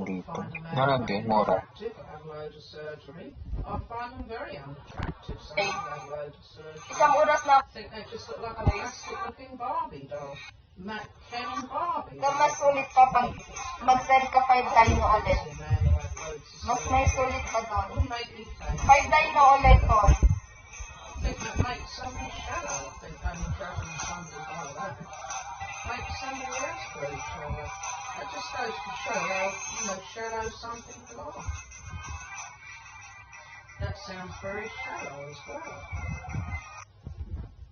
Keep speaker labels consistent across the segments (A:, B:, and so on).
A: dito.
B: Find a man
A: Meron din, mura.
B: attractive, have a load of surgery. I find them very unattractive, some who have a load of surgery.
C: Isang oras na.
B: I think they just look like a plastic-looking Barbie doll. Ken and Barbie.
C: Kung mas sulit ka pag mag-send ka 5 dino ulit. Mas may sulit ka doon. 5 dino ulit ko.
B: I think that makes somebody shallow. I think only traveling somebody like that makes somebody else very shallow. That just goes to show how, shallow some people are. That sounds very shallow as well.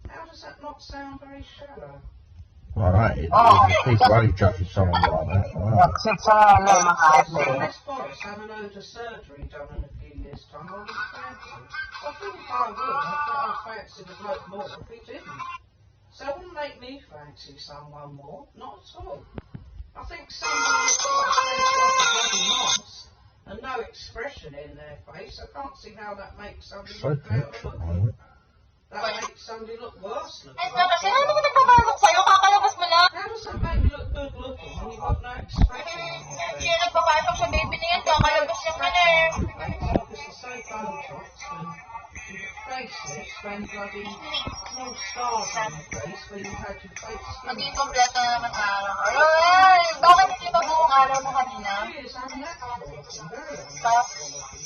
B: How does that not sound very shallow?
A: Alright, please body trust with someone like that. Wow.
B: This Boris had a load of surgery done in a few years' time. I wouldn't fancy. I think if I would, I'd fancy the bloke more if he didn't. So it wouldn't make me fancy someone more, not at all. I think someone looks like a bloody moss and no expression in their face. I can't see how that makes somebody look better looking. That makes somebody look worse looking.
C: Kasi ano naman nagpabalot sa'yo? Kakalabas mo lang.
B: How does that make you look good looking when you've got no expression in your face?
C: Kaya nagpapasok sa baby niya, kakalabas niya ka na eh.
B: Because it's so Botox and you've got facelifts when bloody small scars on your face when you've had your face skin.
C: Maging kompleto na naman araw. Ay, bakit hindi pa buong araw mo kanina?
B: She is unnatural looking, very unnatural looking.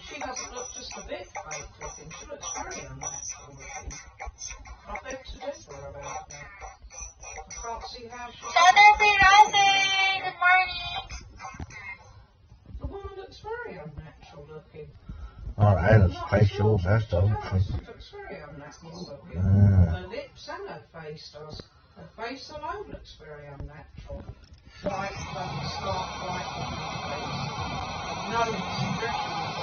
B: She doesn't look just a bit fake looking, she looks very unnatural looking. I beg to differ about that. I can't see how she...
C: Saturday, good morning!
B: The woman looks very unnatural looking.
A: Alright, that's facials, that's the other thing.
B: She looks very unnatural looking. Her lips and her face does. Her face alone looks very unnatural. Bright, lovely, smart, bright looking face. No expression.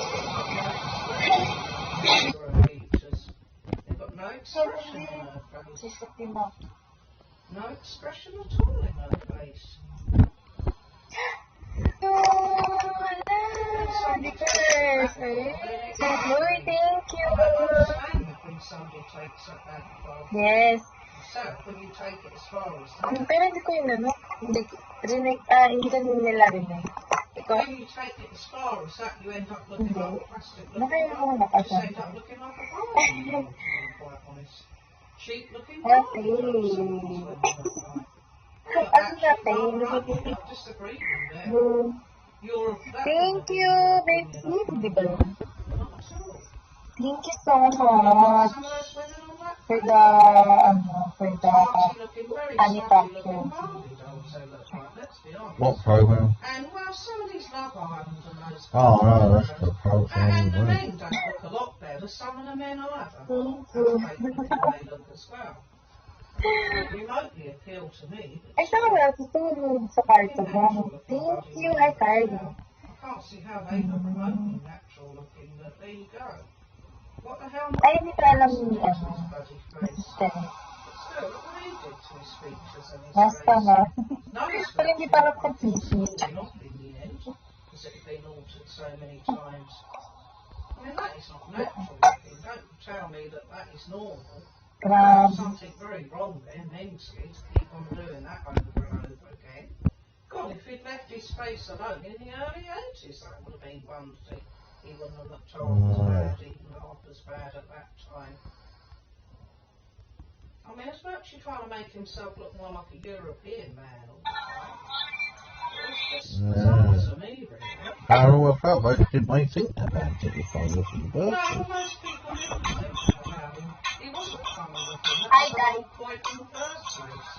B: Her features. They've got no expression in her face. No expression at all in her face.
C: Lord, thank you.
B: When somebody takes it that far.
C: Yes.
B: So, when you take it as far as that,
C: Pero hindi ko yun, ano? Hindi ko nilalarin yun.
B: when you take it as far as that, you end up looking like a plastic looking
C: Nakaya ako
B: you
C: nakasa.
B: just end up looking like a Barbie, to be quite honest. Cheap looking Barbie.
C: Ano na tayo?
B: I disagree with you there. You're
C: Thank you, baby. Di ba?
B: not at all.
C: Thank you so much
B: Some of those women on that
C: for the,
B: party looking very snotty looking Barbie dolls they look like, let's be honest.
A: What program?
B: And well, some of these Love Islands and those
A: Oh, no, that's the program.
B: and the men don't look a lot better. Some of the men either. They look as well. They remotely appeal to me.
C: Ay, saan ka natutulog sa kwarto mo? Thank you, hi, Carlo.
B: I can't see how they look remotely natural looking, but there you go. What the hell?
C: Ay, hindi pa alam ni,
B: Bloody face.
C: Mr.
B: Still, look what he did to his features and his
C: Basta
B: face.
C: nga.
B: No, it's
C: Pero hindi pa ako completely.
B: not in the end, because it had been altered so many times. I mean, that is not natural looking. Don't tell me that that is normal.
C: Grabe.
B: Something very wrong there mentally to keep on doing that over and over again. God, if he'd left his face alone in the early 80s, that would have been one thing. He wouldn't have looked half as bad, even half as bad at that time. I mean, it's virtually trying to make himself look more like a European man all the time. It's just bizarre to me, really.
A: I don't know what felt like. Did Mike think that bad? Did he fall with the
B: No,
A: bus?
B: most people didn't think that about him. He wasn't funny looking. That
C: Hi,
B: was the
C: guys.
B: whole point in the first place.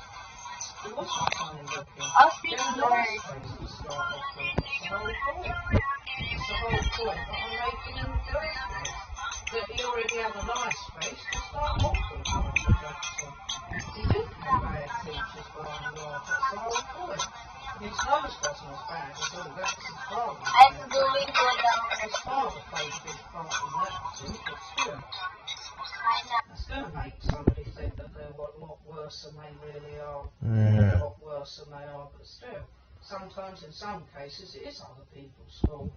B: He wasn't funny looking.
C: I'll
B: He
C: speak
B: had a
C: more.
B: nice face to start off with. That's the whole point. It's the whole point that I'm making in the first place. That he already had a nice face to start off with. He didn't have bad features by and large. That's the whole point. And his nose wasn't as bad as all that. His father.
C: I'm doing good now.
B: His father played a big part in that, too, but still. It's going to make somebody think that they're a lot worse than they really are.
A: Yeah.
B: A lot worse than they are, but still. Sometimes, in some cases, it is other people's fault.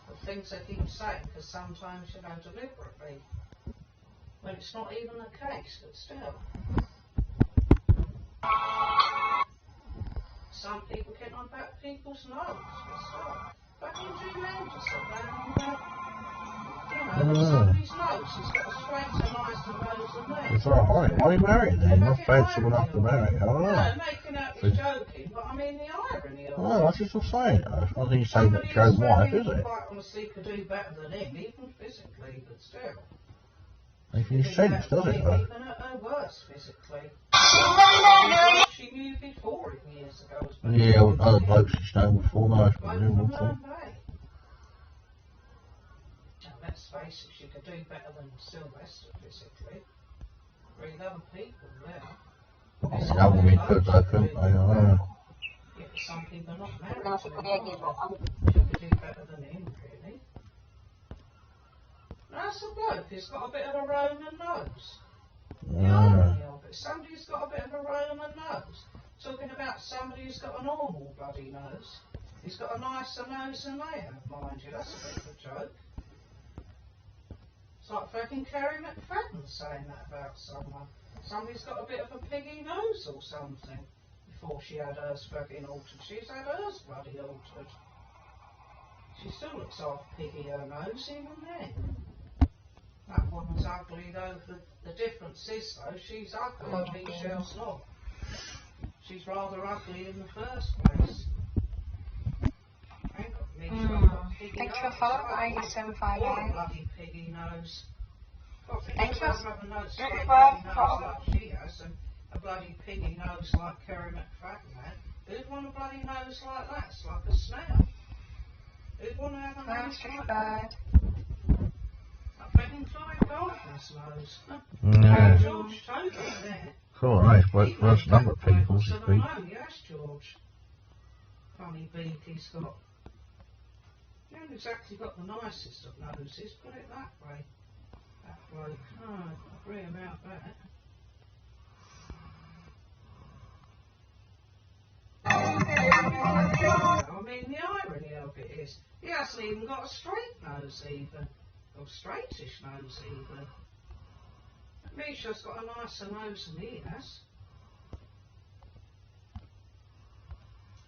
B: The things they keep saying, because sometimes, deliberately. When it's not even the case, but still. some people get on about people's nose and stuff. But you do notice that, somebody's nose has got a straighter, nicer nose than theirs.
A: It's alright. Why are you married then? You're not fancy enough to marry. I don't know.
B: No, making out he's joking, but I mean the irony of it.
A: Well, that's just what I'm saying. I don't think he's saying that Joe's wife, is it?
B: Quite honestly could do better than him, even physically, but still.
A: Making sense, does it?
B: Even at her worst physically. She knew before him years ago.
A: Yeah, with other blokes she's known before, no, it's been him, what's all.
B: Let's face it, she could do better than Sylvester physically. Three other people there.
A: Yeah, women could, though, couldn't they? I don't know.
B: Yeah, but some people are not married. She could do better than him, really. That's a bloke who's got a bit of a Roman nose. Somebody's got a bit of a Roman nose. Talking about somebody who's got a normal bloody nose. He's got a nicer nose than they have, mind you. That's a bit of a joke. It's like fucking Kerry McFadden saying that about someone. Somebody's got a bit of a piggy nose or something. Before she had hers fucking altered. She's had hers bloody altered. She still looks half piggy, her nose, even then. That woman's ugly though. The difference is though, she's ugly and Michelle's not. She's rather ugly in the first place.
C: Thanks for following, 759.
B: Bloody piggy nose.
C: Thank you.
B: Have a nose like she has, and a bloody piggy nose like Kerry McFadden had. Who'd want a bloody nose like that? It's like a snail. Who'd want to have a nose like that? Fucking Clive Gardner's nose.
A: Yeah.
B: George Toby there.
A: Cool, nice. Worst number of people to speak.
B: Yes, George. Funny beak he's got. He hasn't exactly got the nicest of noses, put it that way. That bloke. Oh, I agree about that. I mean, the irony of it is, he hasn't even got a straight nose even. Or straightish nose even. Misha's got a nicer nose than he has.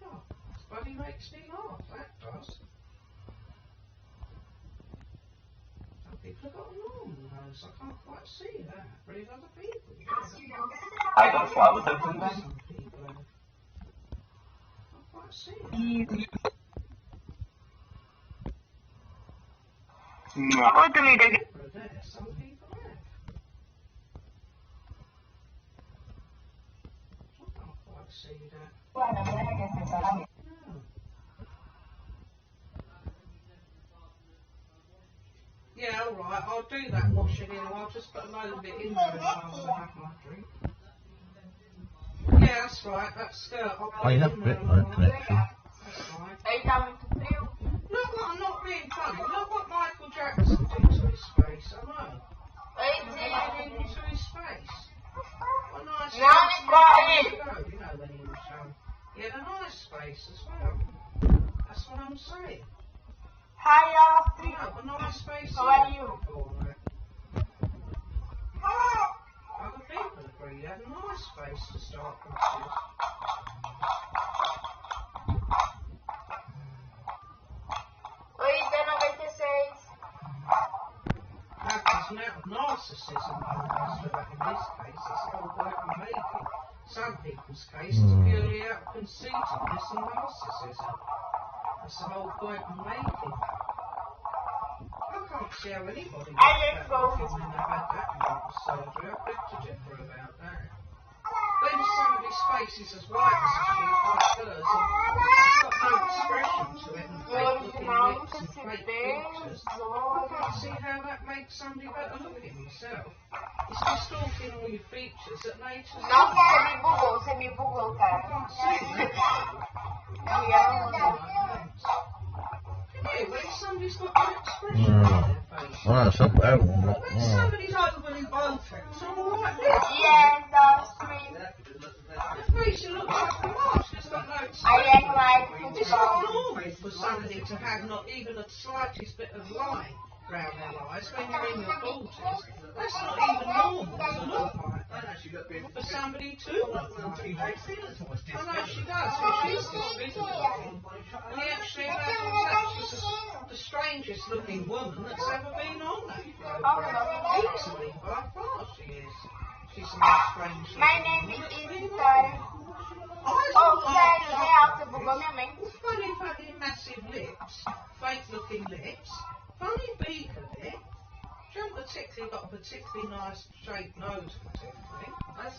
B: Oh, this bloody makes me laugh, that does. Some people have got a normal nose, I can't quite see that. Really other people.
D: I got flowers open then.
B: Some people have. Can't quite see that.
C: What do we do?
B: There, some people have. I can't quite see that. No. Yeah, alright, I'll do that washing in, I'll just put a little bit in there and I'll have my drink. Yeah, that's right, that skirt, I'll put
A: you
B: it
A: have
B: in
A: a
B: there
A: bit,
B: and
A: no
B: I'll
A: connection.
B: That's right.
C: Are you coming to feel?
B: Look what, I'm not being funny, look what Michael Jackson did to his face, I know. Into his face. What a nice face. You know when he was young. He had a nice face as well. That's what I'm saying.
C: Hiya.
B: You know, a nice face.
C: How are you?
B: Other people agree he had a nice face to start with. That's an out of narcissism, but in this case, it's all work and making. Some people's case is purely out of conceitedness and narcissism. That's the whole point of making. I can't see how anybody would have that when they had that kind of surgery. I beg to differ about that. When somebody's face is as white as a sheet like hers, and it's got no expression to it, and fake looking lips and fake features, I can't see how that makes somebody better looking himself. It's distorting all your features that makes us
C: Semi-bugo ka.
B: I can't see that. Yeah, when somebody's got no expression on their face.
A: Well, some bad one, but,
B: When somebody's overly Botox, it's all right.
C: Yes, that's true.
B: The face you look like a mask, it's got no expression.
C: I am like
B: It's not normal for somebody to have not even the slightest bit of line round their eyes when you're in your 40s. That's not even normal to look like for somebody to look at. I know she does, but she's disfigured. And actually, she's the strangest looking woman that's ever been on that program. Easily, by far she is. She's the most strange.
C: My name is Siyaa.
B: Funny fucking massive lips, fake looking lips, funny beak a bit. She hasn't particularly got a particularly nice shaped nose particularly. That's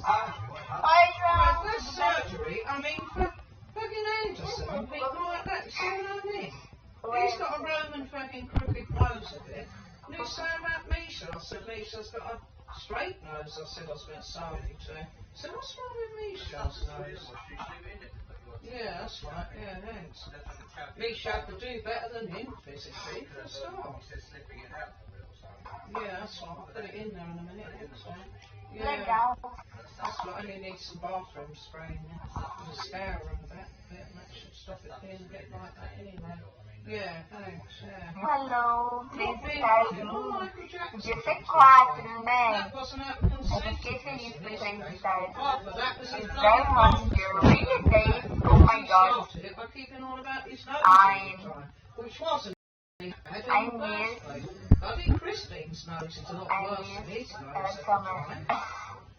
B: surgery. I mean, for fucking Anderson and people like that, you see what I mean? He's got a Roman fucking crooked nose a bit. And you say about Misha, I said Misha's got a straight nose. I said I was going to say to him. I said, what's wrong with Misha's nose? Yeah, that's right, yeah, thanks. Misha could do better than him physically, for a start. Yeah, that's right, I'll put it in there in a minute, that's right. Yeah, that's right, I only need some bathroom spray in there. There's a spare room that should stop it being a bit like that anyway. Yeah, thanks, yeah.
C: Hello,
B: Not
C: please
B: being
C: start
B: fucking all Michael Jackson.
C: Dia 4, né?
B: That wasn't out of
C: Eu
B: consent.
C: fiquei feliz por ter invitado.
B: Oh, but that was his
C: Very much, you're really late. Oh my god.
B: started it by keeping on about his nose
C: I'm-
B: all the time, which wasn't bad
C: I
B: in the
C: miss-
B: first place. I think Christine's nose is a lot
C: I
B: worse than his
C: miss
B: nose at the
C: summer.
B: time.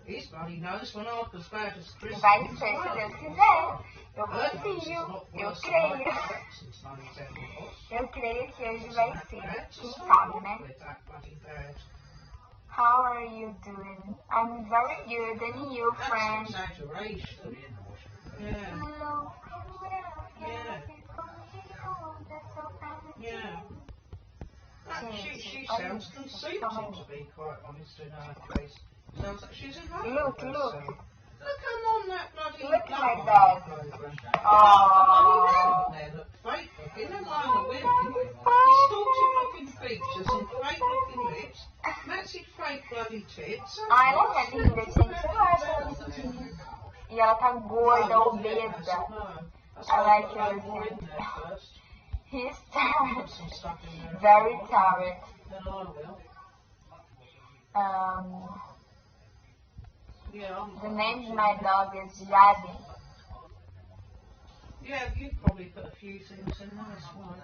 B: His bloody nose went half as bad as Christine's.
C: Vai ser, se Deus quiser. Eu
B: Her nose is a
C: confio.
B: lot
C: Eu
B: worse than
C: creio.
B: Michael Jackson's nose ever was.
C: Eu creio que hoje vai ser.
B: Bad to
C: Quem
B: start
C: sabe, né?
B: with, that bloody bad.
C: How are you doing? I'm very good. And you,
B: That's
C: friend?
B: exaggeration. Yeah.
C: Hello.
B: Yeah. Yeah. She sounds conceited, to be quite honest, in her case. Sounds like she's in love
C: Look,
B: with
C: look.
B: herself. Look, I'm on that bloody
C: Look
B: Love
C: like
B: Island
C: that.
B: program.
C: Aww.
B: There look fake looking, and line of women. Distorted looking features and fake looking lips. Massive fake bloody tits.
C: Ah, ela é linda, gente. Você não acha ela bonitinha? E ela tá gorda, obesa. I like her again. He's tired. Very tired. The name of my dog is Yadi.
B: Yeah, you probably put a few things in there as well.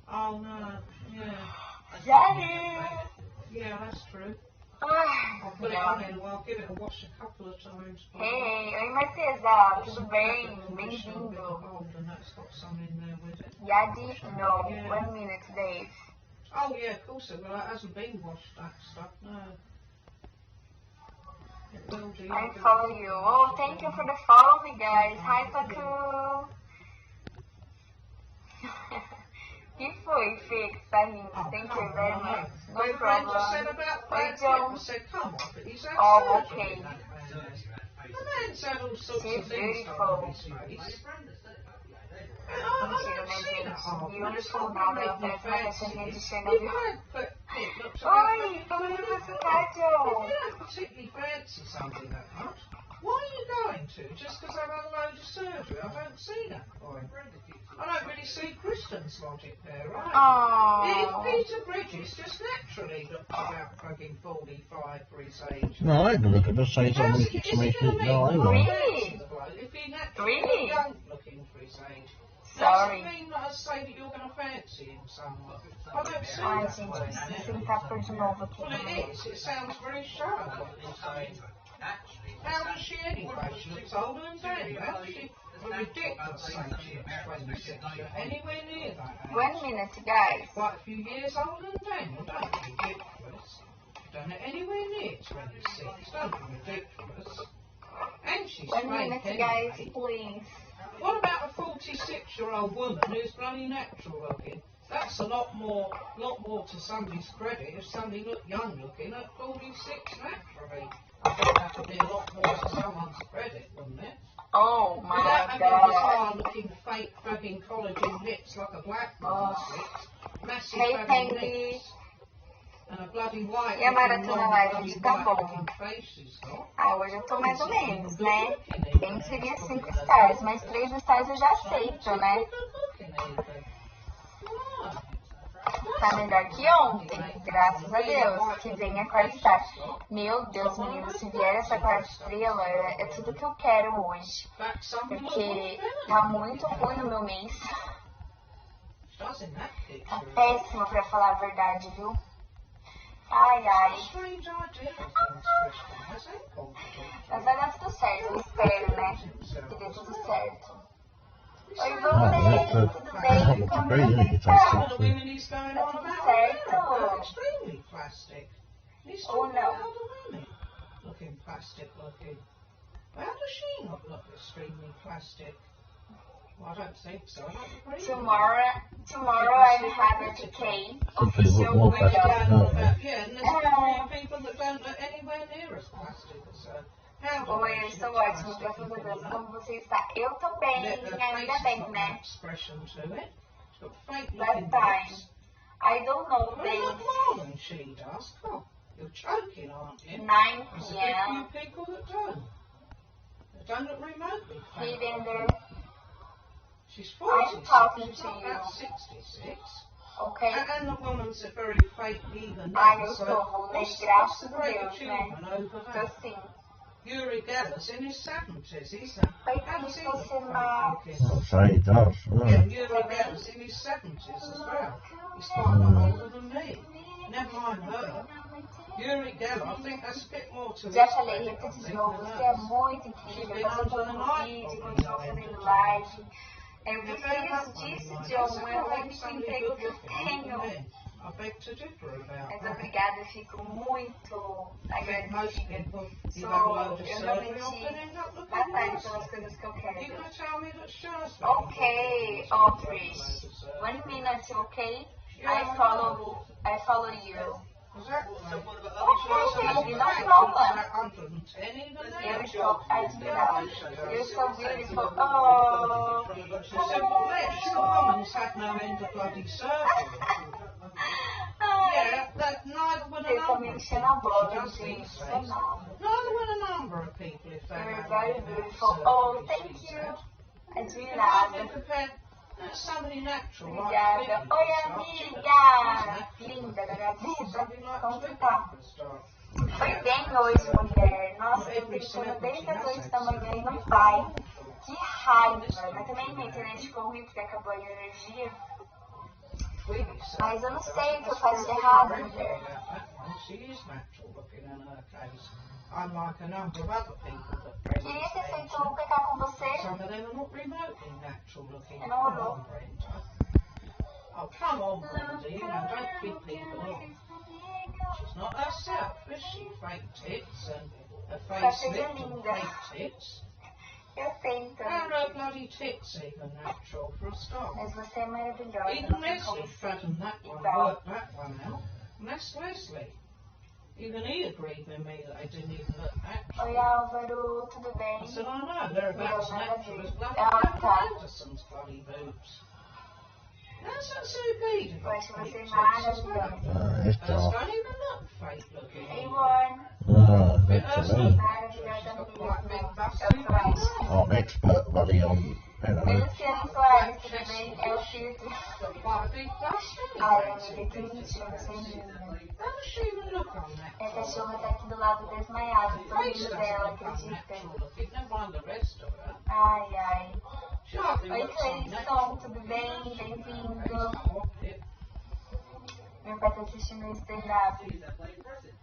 B: Oh no, yeah.
C: Yadi!
B: Yeah, that's true. I'll
C: Ah,
B: put it on in, well, I'll give it a wash a couple of times.
C: Hey, oi Martesa, tudo bem? Bem-vindo.
B: Old and that's got some in there with it.
C: Yadi, no. 1 minute, Dave.
B: Oh yeah, of course it will. It hasn't been washed, that stuff, no. It will do.
C: I follow you. Oh, thank you for the follow me, guys. Hi, Pacu. Que foi, Fê, que tá rindo? Thank you very much. No
B: My friend just said
C: problem.
B: about
C: Oi,
B: that.
C: John.
B: I said, come on, but he's had
C: Oh,
B: surgery,
C: okay.
B: that man has. The man's had all sorts
C: She's
B: of things done on his face.
C: Mentira, né, gente? Beautiful nada, ela parece uma caixinha de Chanel.
B: Oi,
C: Oi, como é que você tá, Joe?
B: You don't particularly fancy something that much. Why are you going to? Just because I've had a load of surgery? I don't see that point. I don't really see Kristen's logic there, right?
C: Oh.
B: Peter Bridges just naturally looked about fucking 45 for his age.
A: No, I don't look at the size of
B: How's
A: me.
B: he-
A: It's
B: is he
A: my
B: gonna
A: feet.
B: make
A: No, I
B: more
A: won't.
C: Really?
B: sense to the bloke if he naturally
C: Really?
B: young looking for his age?
C: Sorry.
B: Doesn't mean that I say that you're going to fancy him somewhat. I don't see
C: Ai,
B: that
C: gente,
B: way.
C: preciso tentar por de novo aqui.
B: Well, it is. It sounds very sharp. How does she anyway? She looks older than Daniel. How does she? A ridiculous age. She looks 26. You're anywhere near that age.
C: 1 minute, guys.
B: Quite a few years older than Daniel. Don't be ridiculous. Don't it anywhere near 26. Don't be ridiculous. And she's
C: 1
B: fake
C: minute, guys,
B: anyway.
C: please.
B: What about a 46-year-old woman who's bloody natural looking? That's a lot more to somebody's credit if somebody looked young looking at 46 naturally. I think that would be a lot more to someone's credit, wouldn't it?
C: Oh
B: Without
C: my
B: having
C: god.
B: bizarre looking fake fucking collagen lips like a black man's lips, massive
C: Hey,
B: fucking
C: Pengy.
B: lips, and a bloody white
C: E a
B: looking,
C: maratona
B: long,
C: live,
B: bloody
C: gente, tá
B: white
C: bom.
B: looking face she's got.
C: Ah, hoje eu tô mais ou menos, né? Bem seria 5 stars, mas 3 stars eu já aceito, né?
B: Good looking, Evie. Why?
C: tá melhor que ontem, graças a Deus, que vem a quarta estrela. Meu Deus, menino, se vier essa quarta estrela, é tudo que eu quero hoje. Porque tá muito ruim no meu mês. Tá péssimo pra falar a verdade, viu? Ai, ai. Mas vai dar tudo certo, eu espero, né? Que dê tudo certo. Oi, você, tudo bem? Como você tá? Tá tudo certo? Ou não?
B: Looking plastic looking. How does she not look extremely plastic? Well, I don't think so. I don't agree.
C: Tomorrow I'm having a TK official
A: more
C: window.
A: plastic, no.
B: Yeah, and there's people that don't look anywhere near as plastic as her.
C: Oi, eu estou ótimo, graças a Deus. Como você está? Eu tô bem, ainda bem, né? Last time. I don't know, babe.
B: She does. Oh, you're joking, aren't you?
C: 9
B: There's a
C: p.m.
B: few people that don't. They don't look remotely fake.
C: Even there.
B: She's
C: I'm
B: 46.
C: talking
B: She's
C: to
B: not
C: you.
B: about 66.
C: Okay?
B: And the woman's a very fake even
C: Ai,
B: now.
C: eu
B: So
C: estou, né?
B: what's
C: Graças
B: the
C: a
B: great
C: Deus, né?
B: achievement over
C: Tô
B: that?
C: sim.
B: Uri Geller's in his 70s. He's
C: Foi por isso que você mal.
A: I'll say he does.
B: Yeah,
A: Yeah.
B: Uri Geller's in his 70s as well. He's still a lot older than me. Never mind her. Uri Geller, I think that's a bit more to
C: Já
B: his
C: falei,
B: credit, I
C: repito de
B: think,
C: novo,
B: than
C: você é
B: hers.
C: muito incrível. Passou todo vídeo, continuou fazendo live. Eu preciso disso, John. É o único emprego que eu tenho.
B: I beg to differ about
C: Mas
B: that.
C: obrigada, eu fico muito
B: I think most
C: agradecida.
B: people, you have a load of
C: Eu
B: surgery,
C: realmente
B: often end up looking
C: batalho
B: worse.
C: pelas coisas que eu
B: You're
C: quero.
B: going to tell me that Siya's
C: Okay, Aldrich. 1 minute, okay? I follow you.
B: Exactly.
C: Okay, baby, no problem.
B: 110 even now.
C: Eu estou admirada. You're so beautiful. Oh.
B: Bless, your woman's had no end of bloody surgery. Yeah, that neither would a
C: Vocês estão me
B: number of
C: enchendo a
B: people.
C: bola,
B: She does
C: gente.
B: these
C: Isso é
B: days.
C: nada.
B: Neither would a number of people if they
C: You're
B: had
C: very
B: any
C: beautiful.
B: surgery,
C: Oh,
B: she
C: thank you.
B: said. You can hardly
C: Admirada.
B: compare somebody natural like
C: Obrigada.
B: Flippy
C: Oi,
B: stuff.
C: amiga. Linda da minha vida.
B: Somebody like
C: Como você
B: Flippy
C: tá?
B: stuff.
C: Foi bem hoje, mulher. Nossa, eu tô tentando desde as 8 da manhã e não vai. Que raiva. Mas também minha internet ficou ruim porque acabou a energia. Mas eu não sei o que eu faço de errado, mulher.
B: She is natural looking in her case. Unlike a number of other people that Brenda
C: Queria ter
B: said.
C: feito pegar com você.
B: Some of them are not remotely natural looking.
C: And
B: Come
C: all
B: on, Brenda. Oh, come on, Brenda. You know, don't kid people off. She's not herself, is she? Fake tits and a face lift and fake tits.
C: Eu sei, então.
B: How are her bloody tits even natural for a start?
C: Mas você é maravilhosa.
B: Even
C: Não tem
B: Leslie
C: como ser
B: fattened that one,
C: igual.
B: worked that one out. And that's Leslie. Even he agreed with me that they didn't even look natural.
C: Oi, Álvaro, tudo
B: I
C: bem?
B: said, I know, they're about as natural as bloody
C: Ah,
B: Pamela
C: tá.
B: Anderson's bloody boobs. How's that so big?
C: Eu acho você
B: Fake tits as well.
C: maravilhosa.
A: It's
B: Hers
A: dark.
B: don't even look fake looking.
C: Hey, Warren.
A: That's to me.
C: Maravilhosa mesmo. É o Soares.
A: I'm expert bloody on
C: Oi,
A: anime.
C: Luciano Soares, tudo bem? É o filtro.
B: Quite a big bust
C: Ai,
B: anyway.
C: amiga, que mentira, você é linda.
B: How does she even look on that?
C: Minha cachorra tá aqui do lado desmaiada. Tô
B: Face
C: rindo
B: doesn't
C: dela,
B: look
C: acredita?
B: unnatural looking, never mind the rest of her.
C: Ai, ai.
B: She hardly
C: Oi,
B: looks unnatural.
C: Cleison, tudo bem? Bem-vindo. Meu pai tá assistindo o stand-up.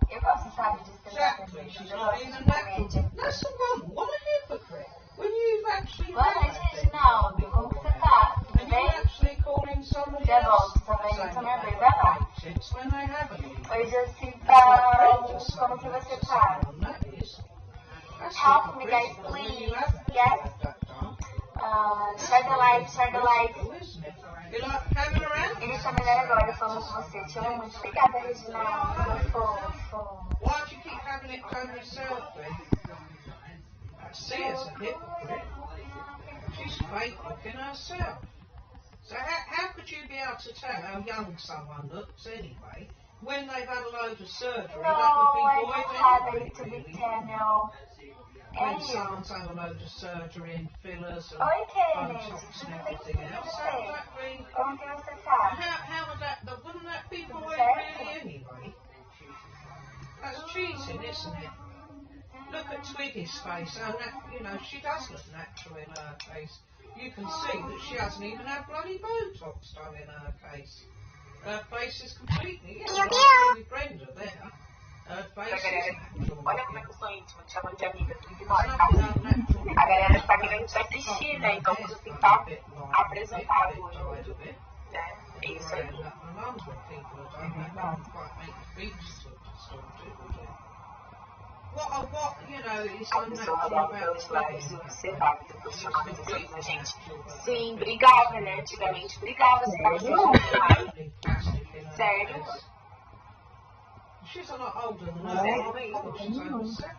C: Eu gosto, sabe, de stand-up.
B: Exactly, she's
C: Eu
B: not
C: gosto
B: even
C: de
B: natural.
C: comédia.
B: That's the one. What a hypocrite. When you've actually
C: Boa
B: done
C: noite,
B: that thing,
C: Reginaldo. Como que você tá? Tudo
B: and
C: bem?
B: you're actually calling somebody
C: Já
B: else
C: volto, também
B: saying
C: tô
B: that
C: minha
B: they've
C: vez. Vai lá.
B: got fake tits when they haven't.
C: Oi, Jocita. Como que você tá?
B: That is. That's
C: Help me, guys,
B: hypocritical when
C: please.
B: you haven't
C: Yes.
B: had that done.
C: Share the light, share the light.
B: Isn't it? You like having around?
C: Ele está melhor agora, falando com você. Te amo muito. Obrigada, Reginaldo. Meu fofo.
B: Why do you keep having it done yourself then? Siya's a hypocrite. She's fake looking herself. So how could you be able to tell how young someone looks anyway when they've had a load of surgery?
C: No,
B: That would
C: I
B: be
C: don't
B: void
C: have
B: anyway,
C: it to be
B: really.
C: 10, no.
B: Someone's had a load of surgery and fillers and
C: Oi, Kennedy.
B: Botox and everything else. How would that be?
C: Como que você tá?
B: How would that? Wouldn't that be the way really anyway? That's cheating, isn't it? Look at Twiggy's face. She does look natural in her case. You can see that she hasn't even had bloody Botox done in her case. Her face is completely, with Brenda there. Her face is natural.
D: Olha como é que eu sou íntima, te chamando de amiga, tudo que
B: There's
D: nós,
B: nothing
D: tá?
B: unnatural.
D: A galera tá querendo te assistir, né? Então você tem que estar apresentável, né? É isso aí. A pessoa dá pelos lábios e observava, depois chamava atenção da gente. Sim, brigava, né? Antigamente brigava, você tava sério?
B: She's a lot older than us. She's over 70.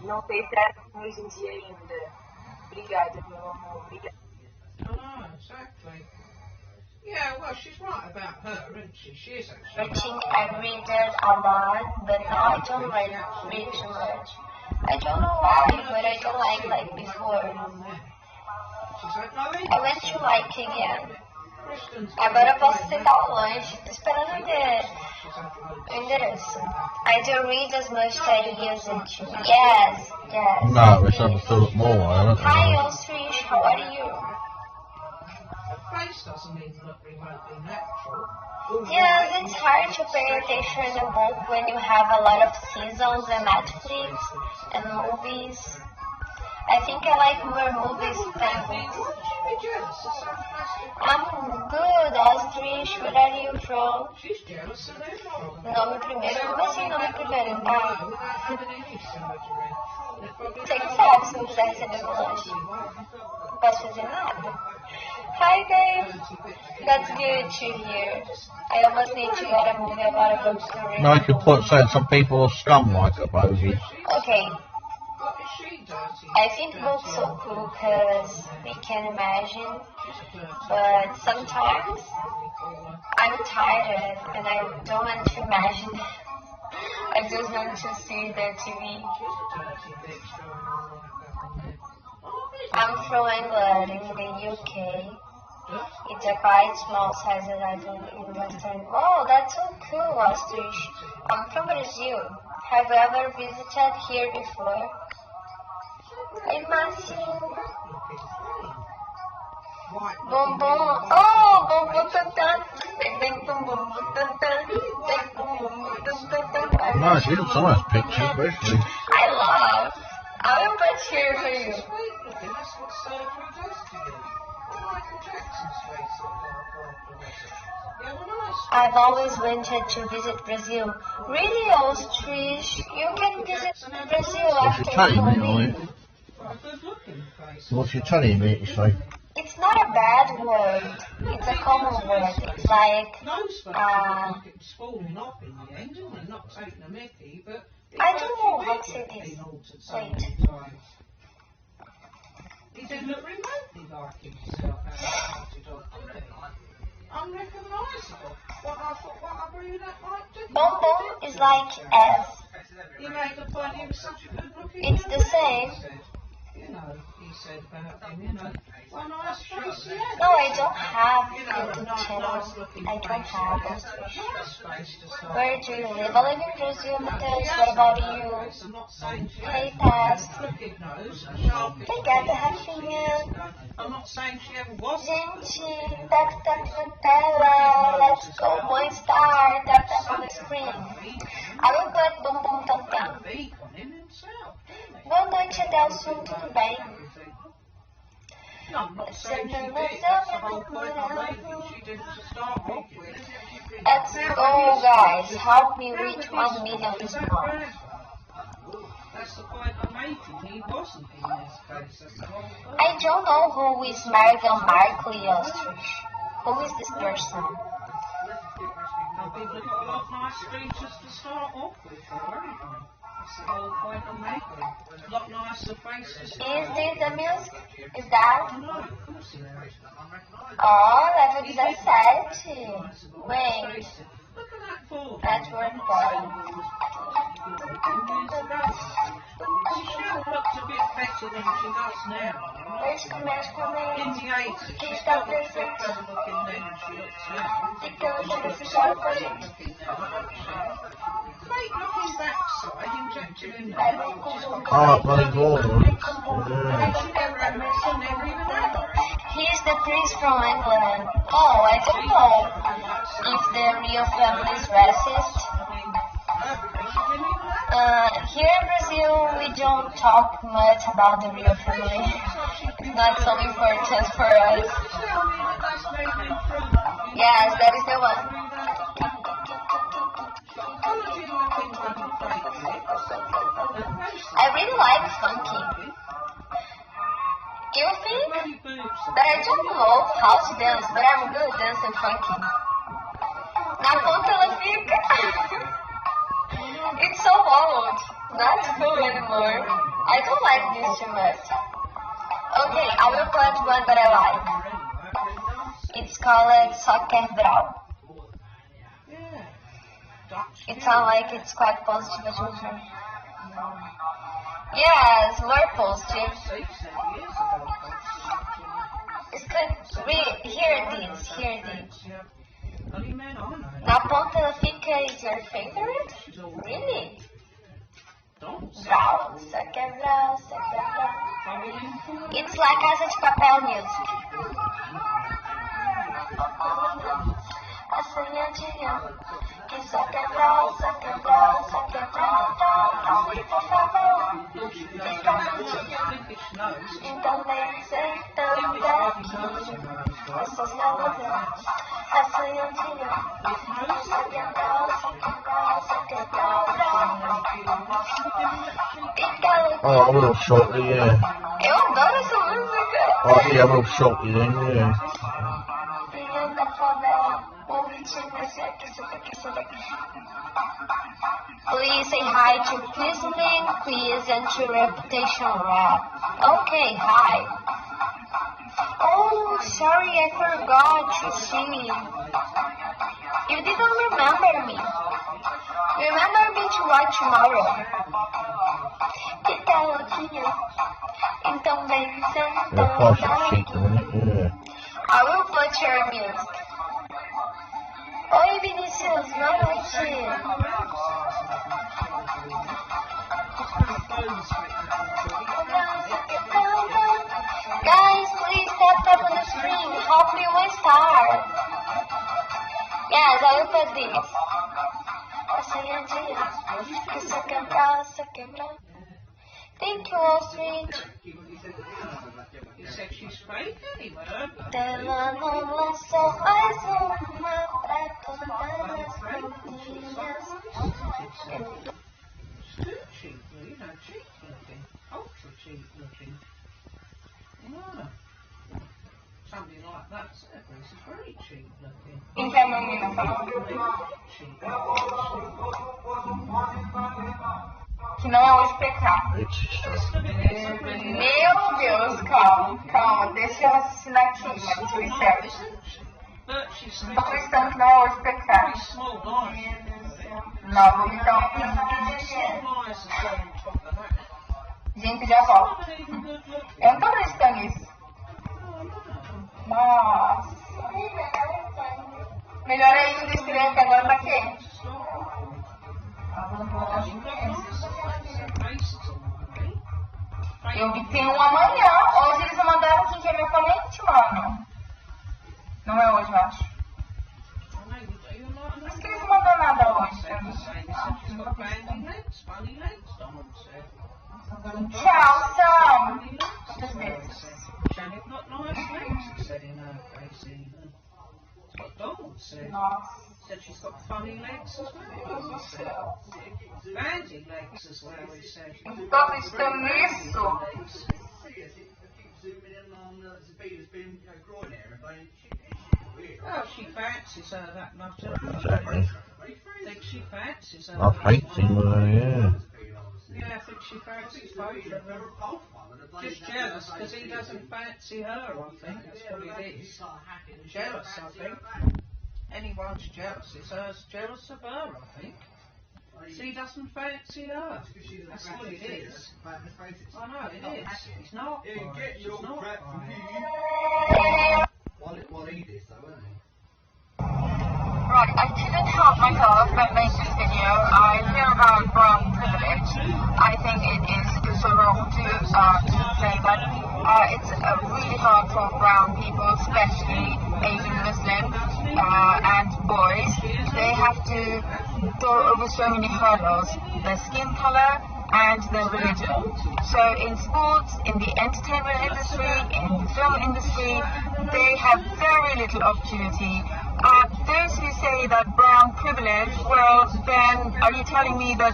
D: Não sei se é hoje em dia ainda. Obrigada, meu amor. Obrigada.
B: Oh, exactly. Yeah, well, she's right about her, isn't she? She is actually.
C: Reading, I read it a lot, but now I don't read too much. I don't know why, but I don't like before.
B: She's like, no,
C: I went to like again. Agora eu posso aceitar o lanche. Tô esperando o endereço. I don't read as much as I used to. Yes.
A: No, let's have a Philip Moore. I don't
C: Hi,
A: know.
C: Ostrich. How are you?
B: her face doesn't even look remotely natural.
C: Yes, it's hard to pay attention in a book when you have a lot of seasons and Netflix and movies. I think I like more movies than books. I'm good, Ostrich. Where are you from?
B: She's jealous of everyone.
C: Nome primeiro? Como assim nome primeiro? Ah, você que sabe se não quiser receber meu lanche. Não posso fazer nada. Hi, Dave. That's good to hear. I almost need to get a movie about a book to read.
A: No, I could put saying some people are scum like a bogey.
C: Okay.
B: What is she dirty?
C: I think books so cool because we can imagine, but sometimes I'm tired and I don't want to imagine. I just want to see the TV. I'm from England in the UK. It's a quite small size island in Western. Oh, that's so cool, Ostrich. I'm from Brazil. Have you ever visited here before? Hey, Márcio. Bombom. Oh, bombom tantan. Tem bombom tantan. Tem bombom tantan.
A: No, she did some nice pictures, especially.
C: I love. I will put here for you.
B: That's what surgery does to you. Michael Jackson's face looked like afterwards. Yeah, well, nice.
C: I've always wanted to visit Brazil. Really, Ostrich? You can visit Brazil
A: What's
C: after
A: your telling me,
C: movie.
A: Ollie?
B: A good looking face.
A: What's your telling me, you say?
C: It's not a bad word. It's a common word. It's like,
B: Nose face like it was falling off in the end, didn't it? Not taking a mickey, but
C: I don't know how to say
B: it's
C: this.
B: been altered so
C: Wait.
B: many times. He didn't look remotely like himself. Unrecognisable. What I breathe that like didn't
C: Bonbon is like S.
B: You made the point he was such a good looking
C: It's the same.
B: You know, he said about him, you know. Well, nice face, yeah.
C: No, I don't have
B: You know,
C: YouTube
B: nice
C: channel.
B: looking
C: I don't
B: face.
C: have
B: Nice
C: it.
B: face to start.
C: Where do you live? I live in Brazil, Matheus. What about you?
B: I'm not saying she
C: Hey,
B: had
C: Taz.
B: a crooked nose, a sharpish
C: Obrigada,
B: nose.
C: Rafinha.
B: I'm not saying she ever was.
C: Gente, tap tap na tela. Let's go, one star. Tap tap on the screen. I will put bum bum tam tam.
B: Vegan in himself, didn't he?
C: Boa noite, Adelson. Tudo bem?
B: No, I'm not saying she did. That's the whole point I'm making. She didn't to start off with.
C: Let's go, guys. Help me reach 1 million this month.
B: That's the point I'm making. He wasn't in this case. That's the whole point.
C: I don't know who is Meghan Markle, Ostrich. Who is this person?
B: Now, people have got a lot of nice features to start off with, haven't they? That's the whole point I'm making. A lot nicer faces.
C: Is this the music? Is that?
B: No, of course it is.
C: Oh, level 17. Wait,
B: Look at that fall.
C: network bottom.
B: She still looks a bit better than she does now.
C: Este mexe também.
B: In the 80s,
C: Que
B: she
C: está
B: still looks a bit
C: presente.
B: better looking then than she looks now.
C: Então,
B: She
C: deixa eu
B: looks
C: fechar
B: so
C: pra
B: great
C: gente.
B: looking now. Great looking backside injected in
C: Aí
B: there.
C: vem com
A: Oh, bloody balls. Yeah.
B: She never even had her.
C: He's the prince from England. Oh, I don't know if the real family is racist. Here in Brazil, we don't talk much about the real family. It's not so important for us. Yes, that is the one. I really like funky. You think that I don't know how to dance, but I'm good dancing funky. Na ponta ela fica. It's so old, not cool anymore. I don't like this too much. Okay, I will put one that I like. It's called Soccer Brau. It sounds like it's quite positive as well. Yes, more positive. It's good. Hear this. Na ponta ela fica is your favorite? Really? Brau, Soccer Brau. It's like Casa de Papel music. Assanhadinha, que só quebrou, por favor, então vem sentando aqui, essa saúde, assanhadinha, só quebrou,
A: Oh, I would have shot you, yeah.
C: eu adoro essa música.
A: Oh, yeah, I would have shot you then, yeah.
C: Please say hi to Pleasing, please, and to Reputation Rap. Okay, hi. Oh, sorry, I forgot to see. You didn't remember me. Remember me to watch tomorrow. Fica louquinho. Então vem
A: Yeah,
C: sentando
A: plus it's
C: aqui.
A: cheap, isn't it? Yeah.
C: I will put your music. Oi, Vinícius, boa noite. Guys, please tap on the screen. Help me 1 star. Yes, I will put this. Thank you, Ostrich.
B: You said she's fake anyway.
C: Ela não lançou mais uma pra todas as famílias.
B: Too cheap, you know, cheap looking. Ultra cheap looking. Yeah. Something like that, certainly, is very cheap looking.
C: Então, menina,
B: Cheap.
C: que não é o espectro.
A: It's just
C: Meu Deus, calma, deixa eu raciocinar aqui, mas tu certo.
B: But she's
C: Tô acreditando que não é o espectro.
B: small eyes.
C: Não, vamos então.
B: Small eyes as well on top of that.
C: Gente, já volto.
B: Not even good looking.
C: Eu não tô acreditando nisso. Nossa. Melhor ainda, escrever que agora tá quente. Eu vi que tem um amanhã. Hoje eles mandaram quem quer meu oponente, mano. Não é hoje, eu acho. Por isso que eles não mandam nada hoje. Tchau, Sam. Muitas vezes.
B: Janet got nice legs, said in her face even. That's what Donald said.
C: Nossa.
B: Said she's got funny legs as well, he said. Bandy legs as well, he said.
C: Não tô acreditando nisso.
B: Oh, she fancies her, that nutter.
A: exactly.
B: Think she fancies her.
A: I hate him, yeah.
B: Yeah, I think she fancies both of them. Just jealous, because he doesn't fancy her, I think. That's what it is. Jealous, I think. Anyone's jealous, it's her's jealous of her, I think. So he doesn't fancy her. That's what it is. I know, it is. It's not.
A: Get your crap from me. What he did, though, wasn't he?
C: Right, I couldn't help myself but make this video. I hear about brown privilege. I think it is so wrong to say that. It's really hard for brown people, especially Asian Muslims and boys. They have to go over so many hurdles: their skin color and their religion. So in sports, in the entertainment industry, in the film industry, they have very little opportunity. Those who say that brown privilege, well, then are you telling me that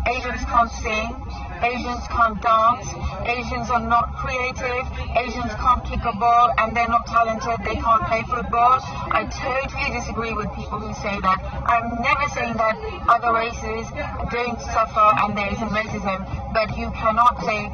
C: Asians can't sing, Asians can't dance, Asians are not creative, Asians can't kick a ball and they're not talented, they can't play football? I totally disagree with people who say that. I'm never saying that other races don't suffer and there isn't racism, but you cannot say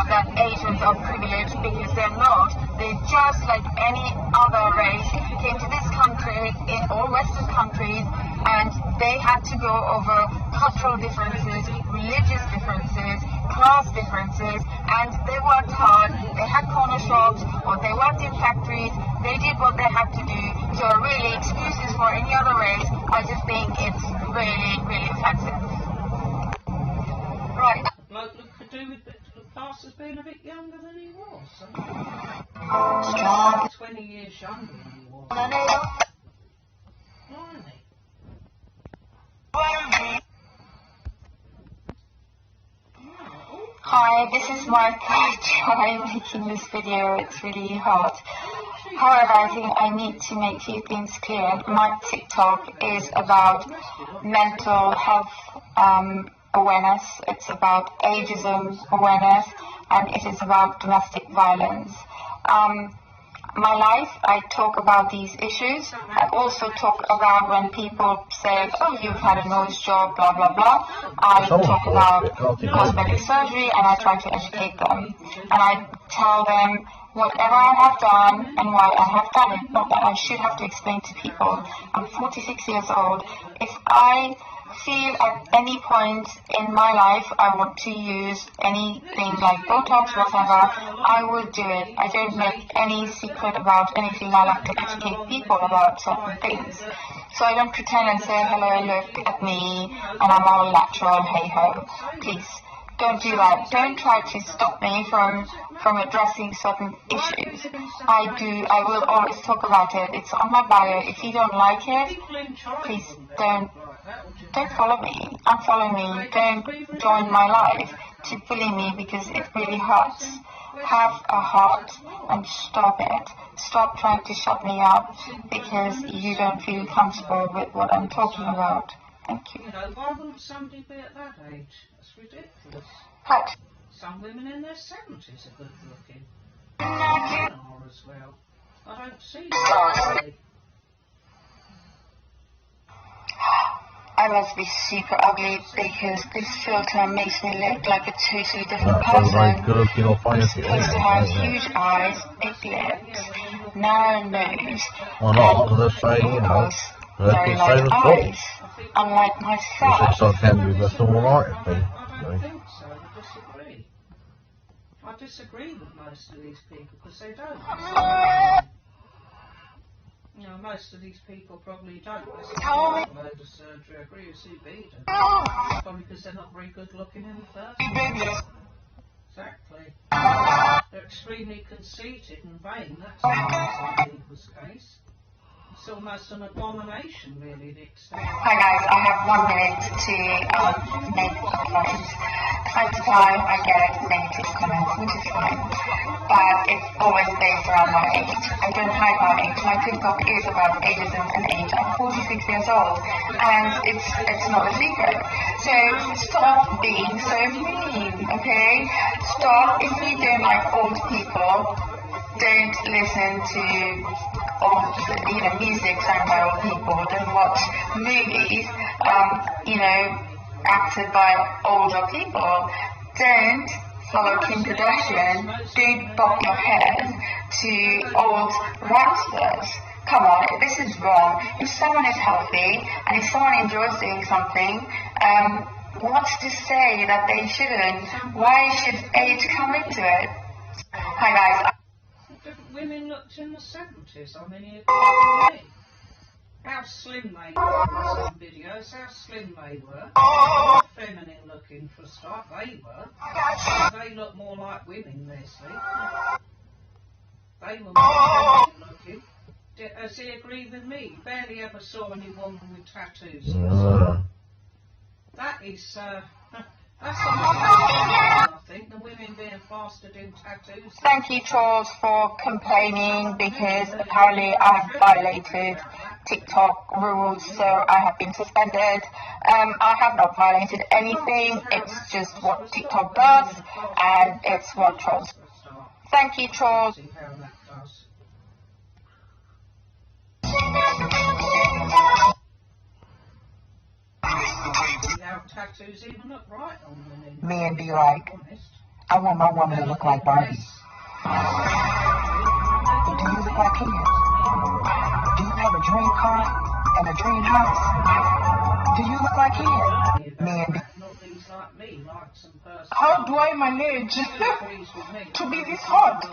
C: that Asians are privileged, because they're not. They're just like any other race, came to this country, in all Western countries, and they had to go over cultural differences, religious differences, class differences, and they worked hard. They had corner shops, or they worked in factories. They did what they had to do. So really, excuses for any other race, I just think it's really, really offensive. Right.
B: Bloke could do with the class as being a bit younger than he was. 20 years younger than he was. Blimey.
C: Hi, this is my third try making this video. It's really hard. However, I think I need to make a few things clear. My TikTok is about mental health awareness. It's about ageism awareness, and it is about domestic violence. My life, I talk about these issues. I also talk about when people say, oh, you've had a nose job, blah, blah, blah. I talk about cosmetic surgery, and I try to educate them. And I tell them whatever I have done and why I have done it. Not that I should have to explain to people. I'm 46 years old. If I feel at any point in my life I want to use anything like Botox, whatever, I will do it. I don't make any secret about anything. I like to educate people about certain things. So I don't pretend and say, hello, look at me, and I'm all natural, hey ho. Please, don't do that. Don't try to stop me from addressing certain issues. I will always talk about it. It's on my bio. If you don't like it, please don't follow me, unfollow me, don't join my life to bully me, because it really hurts. Have a heart and stop it. Stop trying to shut me up because you don't feel comfortable with what I'm talking about. Thank you.
B: You know, why wouldn't somebody be at that age? That's ridiculous.
C: What?
B: Some women in their 70s are good looking. Are as well. I don't see that.
C: I must be super ugly because this filter makes me look like a totally different
A: That's very
C: person.
A: good looking or funny.
C: I'm supposed to have huge eyes, big lips, narrow nose,
A: Why not? Because they say, you know,
C: very light eyes, unlike myself.
A: It's so can be, that's all right.
B: I don't think so. I disagree. I disagree with most of these people because they don't. You know, most of these people probably don't. They load of surgery. I agree with Sue Beaton. Probably because they're not very good looking in the first place. Exactly. They're extremely conceited and vain. That's not people's case. It's almost an abomination, really, the extent.
C: Hi guys, I have 1 minute to make comments. Time to time I get negative comments, which is fine, but it's always based around my age. I don't hide my age. My TikTok is about ageism and age. I'm 46 years old, and it's not a secret. So stop being so mean, okay? Stop. If you don't like old people, don't listen to old, music sung by old people. Don't watch movies, acted by older people. Don't follow Kim Kardashian. Don't bob your head to old rap stars. Come on, this is wrong. If someone is healthy and if someone enjoys doing something, What's to say that they shouldn't? Why should age come into it? Hi guys.
B: Different women looked in the 70s. I mean, you me. How slim they were in some videos, how slim they were. Not feminine looking for a start, they were. They look more like women, Leslie. They were more feminine looking. Does he agree with me? Barely ever saw any woman with tattoos. That is, that's something I think, the women being bastard in tattoos.
C: Thank you, trolls, for complaining because apparently I have violated TikTok rules, so I have been suspended. I have not violated anything, it's just what TikTok does, and it's what trolls. Thank you, trolls.
B: Tattoos even look right on women.
C: Me and be like, I want my woman to look like Barbie. But do you look like him? Do you have a dream car and a dream house? Do you look like him? Me and
E: how do I manage to be this hot?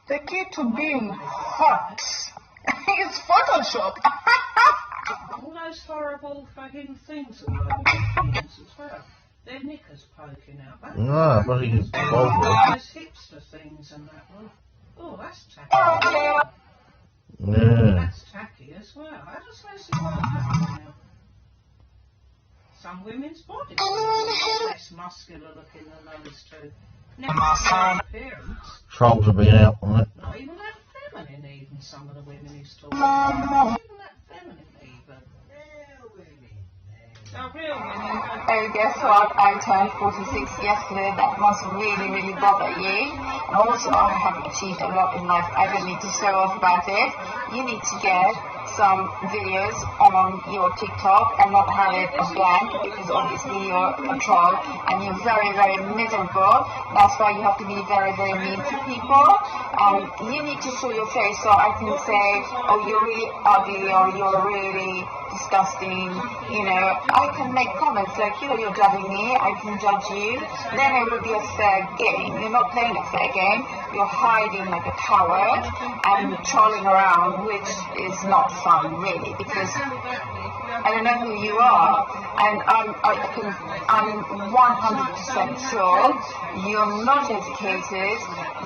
E: The key to being hot is Photoshop.
B: All those horrible fucking things as well. Their knickers poking out.
A: No, but he's vulgar.
B: Those hipster things and that one. Oh, that's tacky.
A: Yeah.
B: That's tacky as well. I just want to see what happens now. Some women's bodies are less muscular looking than those two. Never appearance.
A: Trolls have been out on it.
B: Not even that feminine, even some of the women he's talking about. Not even that feminine, even. Real women.
C: Oh, guess what? I turned 46 yesterday. That must really, really bother you. And also, I have achieved a lot in life. I don't need to show off about it. You need to get some videos on your TikTok and not have it a blank, because obviously you're a troll and you're very, very miserable. That's why you have to be very, very mean to people. You need to show your face so I can say, oh, you're really ugly or you're really disgusting. You know, I can make comments like, you're judging me, I can judge you. Then it will be a fair game. You're not playing a fair game. You're hiding like a coward and trolling around, which is not fun, really, because I don't know who you are, and I'm 100% sure you're not educated,